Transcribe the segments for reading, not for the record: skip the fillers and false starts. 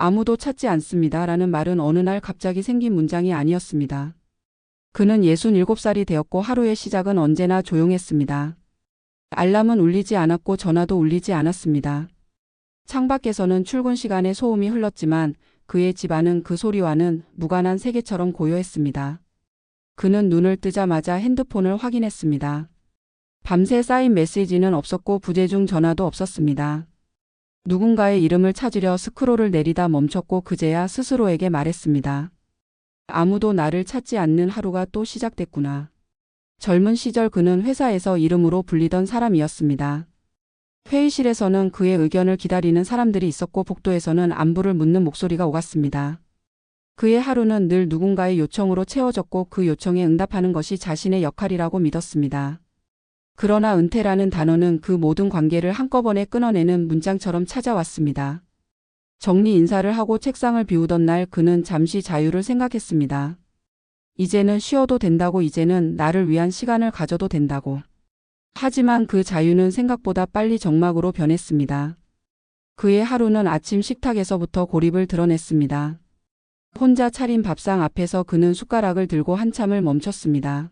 아무도 찾지 않습니다. 라는 말은 어느 날 갑자기 생긴 문장이 아니었습니다. 그는 67살이 되었고 하루의 시작은 언제나 조용했습니다. 알람은 울리지 않았고 전화도 울리지 않았습니다. 창밖에서는 출근 시간에 소음이 흘렀지만 그의 집안은 그 소리와는 무관한 세계처럼 고요했습니다. 그는 눈을 뜨자마자 핸드폰을 확인했습니다. 밤새 쌓인 메시지는 없었고 부재중 전화도 없었습니다. 누군가의 이름을 찾으려 스크롤을 내리다 멈췄고 그제야 스스로에게 말했습니다. 아무도 나를 찾지 않는 하루가 또 시작됐구나. 젊은 시절 그는 회사에서 이름으로 불리던 사람이었습니다. 회의실에서는 그의 의견을 기다리는 사람들이 있었고 복도에서는 안부를 묻는 목소리가 오갔습니다. 그의 하루는 늘 누군가의 요청으로 채워졌고 그 요청에 응답하는 것이 자신의 역할이라고 믿었습니다. 그러나 은퇴라는 단어는 그 모든 관계를 한꺼번에 끊어내는 문장처럼 찾아왔습니다. 정리 인사를 하고 책상을 비우던 날 그는 잠시 자유를 생각했습니다. 이제는 쉬어도 된다고, 이제는 나를 위한 시간을 가져도 된다고. 하지만 그 자유는 생각보다 빨리 정막으로 변했습니다. 그의 하루는 아침 식탁에서부터 고립을 드러냈습니다. 혼자 차린 밥상 앞에서 그는 숟가락을 들고 한참을 멈췄습니다.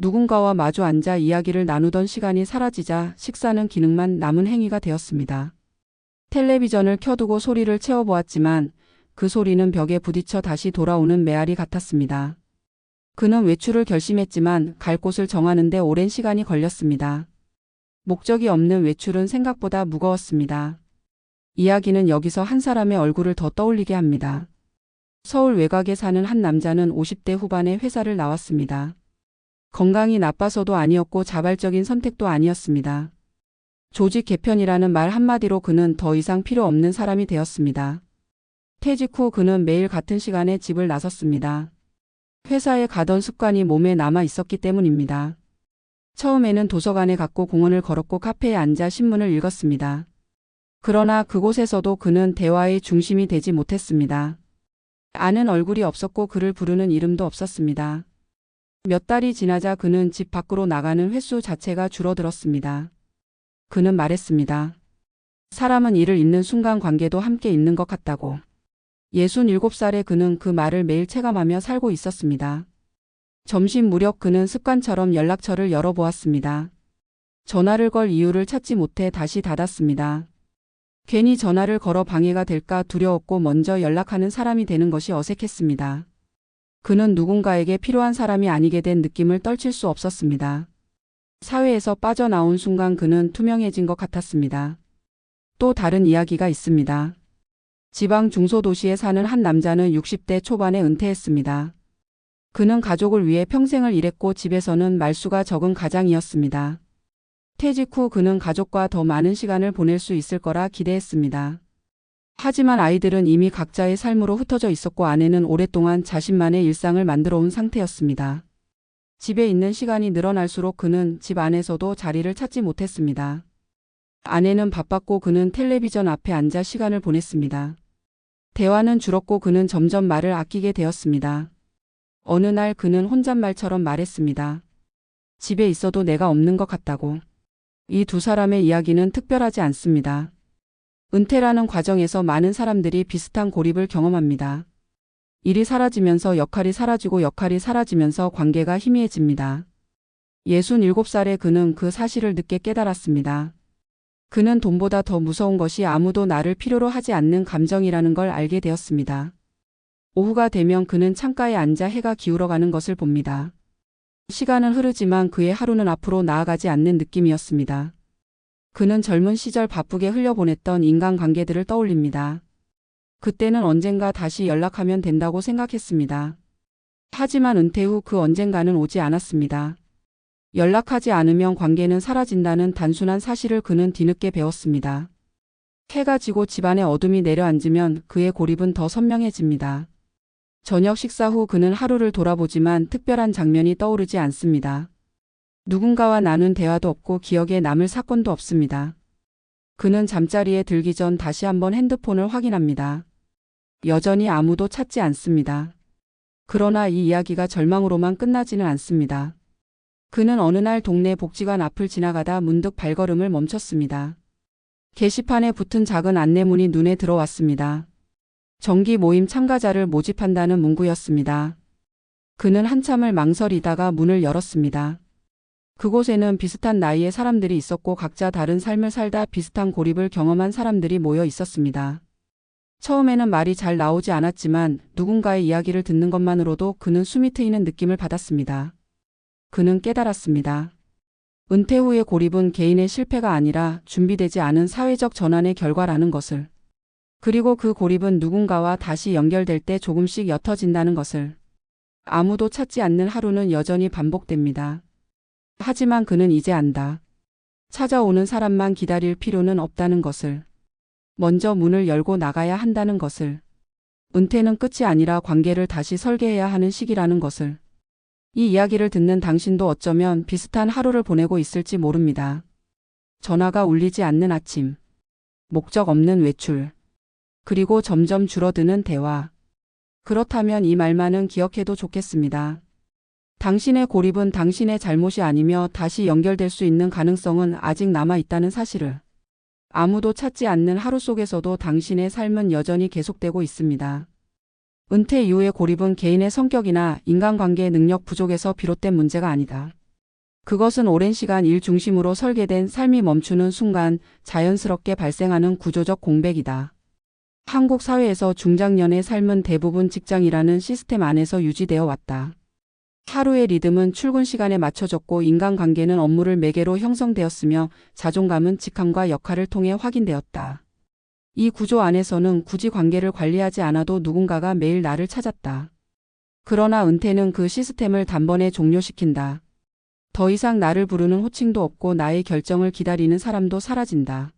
누군가와 마주 앉아 이야기를 나누던 시간이 사라지자 식사는 기능만 남은 행위가 되었습니다. 텔레비전을 켜두고 소리를 채워보았지만 그 소리는 벽에 부딪혀 다시 돌아오는 메아리 같았습니다. 그는 외출을 결심했지만 갈 곳을 정하는 데 오랜 시간이 걸렸습니다. 목적이 없는 외출은 생각보다 무거웠습니다. 이야기는 여기서 한 사람의 얼굴을 더 떠올리게 합니다. 서울 외곽에 사는 한 남자는 50대 후반에 회사를 나왔습니다. 건강이 나빠서도 아니었고 자발적인 선택도 아니었습니다. 조직 개편이라는 말 한마디로 그는 더 이상 필요 없는 사람이 되었습니다. 퇴직 후 그는 매일 같은 시간에 집을 나섰습니다. 회사에 가던 습관이 몸에 남아 있었기 때문입니다. 처음에는 도서관에 갔고 공원을 걸었고 카페에 앉아 신문을 읽었습니다. 그러나 그곳에서도 그는 대화의 중심이 되지 못했습니다. 아는 얼굴이 없었고 그를 부르는 이름도 없었습니다. 몇 달이 지나자 그는 집 밖으로 나가는 횟수 자체가 줄어들었습니다. 그는 말했습니다. 사람은 이를 잊는 순간 관계도 함께 잊는 것 같다고. 67살의 그는 그 말을 매일 체감하며 살고 있었습니다. 점심 무렵 그는 습관처럼 연락처를 열어보았습니다. 전화를 걸 이유를 찾지 못해 다시 닫았습니다. 괜히 전화를 걸어 방해가 될까 두려웠고 먼저 연락하는 사람이 되는 것이 어색했습니다. 그는 누군가에게 필요한 사람이 아니게 된 느낌을 떨칠 수 없었습니다. 사회에서 빠져나온 순간 그는 투명해진 것 같았습니다. 또 다른 이야기가 있습니다. 지방 중소도시에 사는 한 남자는 60대 초반에 은퇴했습니다. 그는 가족을 위해 평생을 일했고 집에서는 말수가 적은 가장이었습니다. 퇴직 후 그는 가족과 더 많은 시간을 보낼 수 있을 거라 기대했습니다. 하지만 아이들은 이미 각자의 삶으로 흩어져 있었고 아내는 오랫동안 자신만의 일상을 만들어 온 상태였습니다. 집에 있는 시간이 늘어날수록 그는 집 안에서도 자리를 찾지 못했습니다. 아내는 바빴고 그는 텔레비전 앞에 앉아 시간을 보냈습니다. 대화는 줄었고 그는 점점 말을 아끼게 되었습니다. 어느 날 그는 혼잣말처럼 말했습니다. 집에 있어도 내가 없는 것 같다고. 이 두 사람의 이야기는 특별하지 않습니다. 은퇴라는 과정에서 많은 사람들이 비슷한 고립을 경험합니다. 일이 사라지면서 역할이 사라지고 역할이 사라지면서 관계가 희미해집니다. 67살의 그는 그 사실을 늦게 깨달았습니다. 그는 돈보다 더 무서운 것이 아무도 나를 필요로 하지 않는 감정이라는 걸 알게 되었습니다. 오후가 되면 그는 창가에 앉아 해가 기울어가는 것을 봅니다. 시간은 흐르지만 그의 하루는 앞으로 나아가지 않는 느낌이었습니다. 그는 젊은 시절 바쁘게 흘려보냈던 인간관계들을 떠올립니다. 그때는 언젠가 다시 연락하면 된다고 생각했습니다. 하지만 은퇴 후 그 언젠가는 오지 않았습니다. 연락하지 않으면 관계는 사라진다는 단순한 사실을 그는 뒤늦게 배웠습니다. 해가 지고 집안에 어둠이 내려앉으면 그의 고립은 더 선명해집니다. 저녁 식사 후 그는 하루를 돌아보지만 특별한 장면이 떠오르지 않습니다. 누군가와 나눈 대화도 없고 기억에 남을 사건도 없습니다. 그는 잠자리에 들기 전 다시 한번 핸드폰을 확인합니다. 여전히 아무도 찾지 않습니다. 그러나 이 이야기가 절망으로만 끝나지는 않습니다. 그는 어느 날 동네 복지관 앞을 지나가다 문득 발걸음을 멈췄습니다. 게시판에 붙은 작은 안내문이 눈에 들어왔습니다. 정기 모임 참가자를 모집한다는 문구였습니다. 그는 한참을 망설이다가 문을 열었습니다. 그곳에는 비슷한 나이의 사람들이 있었고 각자 다른 삶을 살다 비슷한 고립을 경험한 사람들이 모여 있었습니다. 처음에는 말이 잘 나오지 않았지만 누군가의 이야기를 듣는 것만으로도 그는 숨이 트이는 느낌을 받았습니다. 그는 깨달았습니다. 은퇴 후의 고립은 개인의 실패가 아니라 준비되지 않은 사회적 전환의 결과라는 것을. 그리고 그 고립은 누군가와 다시 연결될 때 조금씩 옅어진다는 것을. 아무도 찾지 않는 하루는 여전히 반복됩니다. 하지만 그는 이제 안다. 찾아오는 사람만 기다릴 필요는 없다는 것을. 먼저 문을 열고 나가야 한다는 것을. 은퇴는 끝이 아니라 관계를 다시 설계해야 하는 시기라는 것을. 이 이야기를 듣는 당신도 어쩌면 비슷한 하루를 보내고 있을지 모릅니다. 전화가 울리지 않는 아침. 목적 없는 외출. 그리고 점점 줄어드는 대화. 그렇다면 이 말만은 기억해도 좋겠습니다. 당신의 고립은 당신의 잘못이 아니며 다시 연결될 수 있는 가능성은 아직 남아 있다는 사실을. 아무도 찾지 않는 하루 속에서도 당신의 삶은 여전히 계속되고 있습니다. 은퇴 이후의 고립은 개인의 성격이나 인간관계의 능력 부족에서 비롯된 문제가 아니다. 그것은 오랜 시간 일 중심으로 설계된 삶이 멈추는 순간 자연스럽게 발생하는 구조적 공백이다. 한국 사회에서 중장년의 삶은 대부분 직장이라는 시스템 안에서 유지되어 왔다. 하루의 리듬은 출근 시간에 맞춰졌고 인간관계는 업무를 매개로 형성되었으며 자존감은 직함과 역할을 통해 확인되었다. 이 구조 안에서는 굳이 관계를 관리하지 않아도 누군가가 매일 나를 찾았다. 그러나 은퇴는 그 시스템을 단번에 종료시킨다. 더 이상 나를 부르는 호칭도 없고 나의 결정을 기다리는 사람도 사라진다.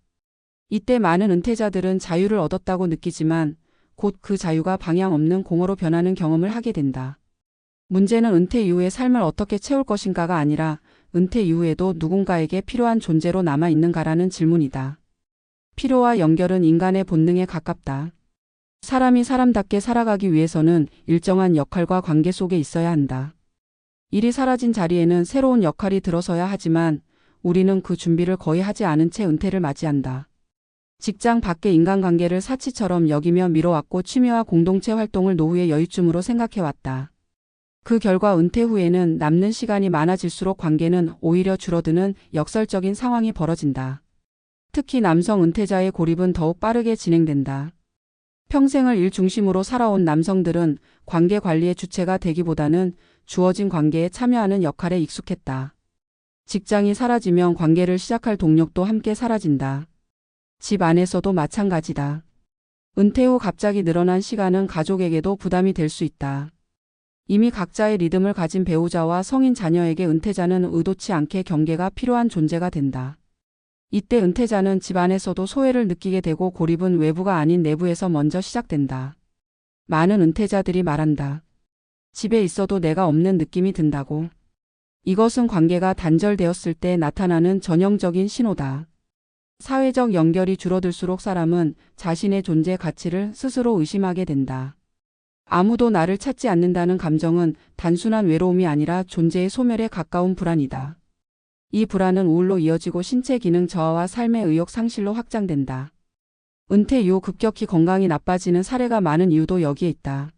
이때 많은 은퇴자들은 자유를 얻었다고 느끼지만 곧 그 자유가 방향 없는 공허로 변하는 경험을 하게 된다. 문제는 은퇴 이후의 삶을 어떻게 채울 것인가가 아니라 은퇴 이후에도 누군가에게 필요한 존재로 남아있는가라는 질문이다. 필요와 연결은 인간의 본능에 가깝다. 사람이 사람답게 살아가기 위해서는 일정한 역할과 관계 속에 있어야 한다. 일이 사라진 자리에는 새로운 역할이 들어서야 하지만 우리는 그 준비를 거의 하지 않은 채 은퇴를 맞이한다. 직장 밖의 인간관계를 사치처럼 여기며 미뤄왔고 취미와 공동체 활동을 노후의 여유쯤으로 생각해왔다. 그 결과 은퇴 후에는 남는 시간이 많아질수록 관계는 오히려 줄어드는 역설적인 상황이 벌어진다. 특히 남성 은퇴자의 고립은 더욱 빠르게 진행된다. 평생을 일 중심으로 살아온 남성들은 관계 관리의 주체가 되기보다는 주어진 관계에 참여하는 역할에 익숙했다. 직장이 사라지면 관계를 시작할 동력도 함께 사라진다. 집 안에서도 마찬가지다. 은퇴 후 갑자기 늘어난 시간은 가족에게도 부담이 될 수 있다. 이미 각자의 리듬을 가진 배우자와 성인 자녀에게 은퇴자는 의도치 않게 경계가 필요한 존재가 된다. 이때 은퇴자는 집 안에서도 소외를 느끼게 되고 고립은 외부가 아닌 내부에서 먼저 시작된다. 많은 은퇴자들이 말한다. 집에 있어도 내가 없는 느낌이 든다고. 이것은 관계가 단절되었을 때 나타나는 전형적인 신호다. 사회적 연결이 줄어들수록 사람은 자신의 존재 가치를 스스로 의심하게 된다. 아무도 나를 찾지 않는다는 감정은 단순한 외로움이 아니라 존재의 소멸에 가까운 불안이다. 이 불안은 우울로 이어지고 신체 기능 저하와 삶의 의욕 상실로 확장된다. 은퇴 이후 급격히 건강이 나빠지는 사례가 많은 이유도 여기에 있다.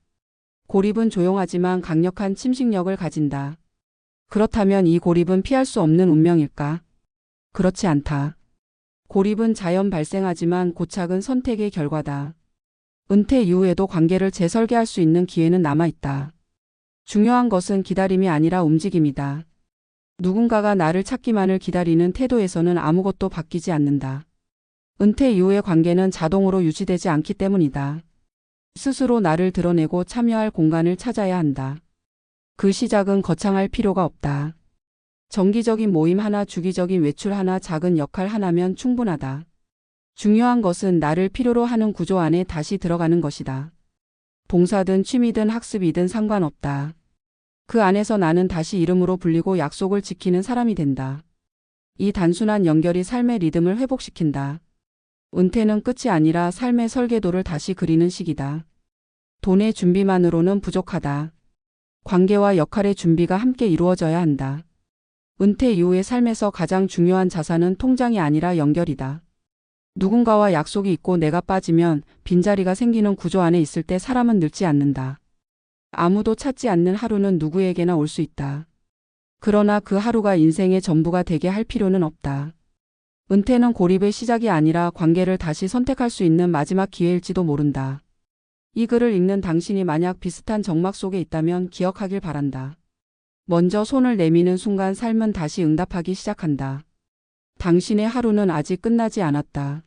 고립은 조용하지만 강력한 침식력을 가진다. 그렇다면 이 고립은 피할 수 없는 운명일까? 그렇지 않다. 고립은 자연 발생하지만 고착은 선택의 결과다. 은퇴 이후에도 관계를 재설계할 수 있는 기회는 남아있다. 중요한 것은 기다림이 아니라 움직임이다. 누군가가 나를 찾기만을 기다리는 태도에서는 아무것도 바뀌지 않는다. 은퇴 이후의 관계는 자동으로 유지되지 않기 때문이다. 스스로 나를 드러내고 참여할 공간을 찾아야 한다. 그 시작은 거창할 필요가 없다. 정기적인 모임 하나, 주기적인 외출 하나, 작은 역할 하나면 충분하다. 중요한 것은 나를 필요로 하는 구조 안에 다시 들어가는 것이다. 봉사든 취미든 학습이든 상관없다. 그 안에서 나는 다시 이름으로 불리고 약속을 지키는 사람이 된다. 이 단순한 연결이 삶의 리듬을 회복시킨다. 은퇴는 끝이 아니라 삶의 설계도를 다시 그리는 시기다. 돈의 준비만으로는 부족하다. 관계와 역할의 준비가 함께 이루어져야 한다. 은퇴 이후의 삶에서 가장 중요한 자산은 통장이 아니라 연결이다. 누군가와 약속이 있고 내가 빠지면 빈자리가 생기는 구조 안에 있을 때 사람은 늙지 않는다. 아무도 찾지 않는 하루는 누구에게나 올 수 있다. 그러나 그 하루가 인생의 전부가 되게 할 필요는 없다. 은퇴는 고립의 시작이 아니라 관계를 다시 선택할 수 있는 마지막 기회일지도 모른다. 이 글을 읽는 당신이 만약 비슷한 정막 속에 있다면 기억하길 바란다. 먼저 손을 내미는 순간 삶은 다시 응답하기 시작한다. 당신의 하루는 아직 끝나지 않았다.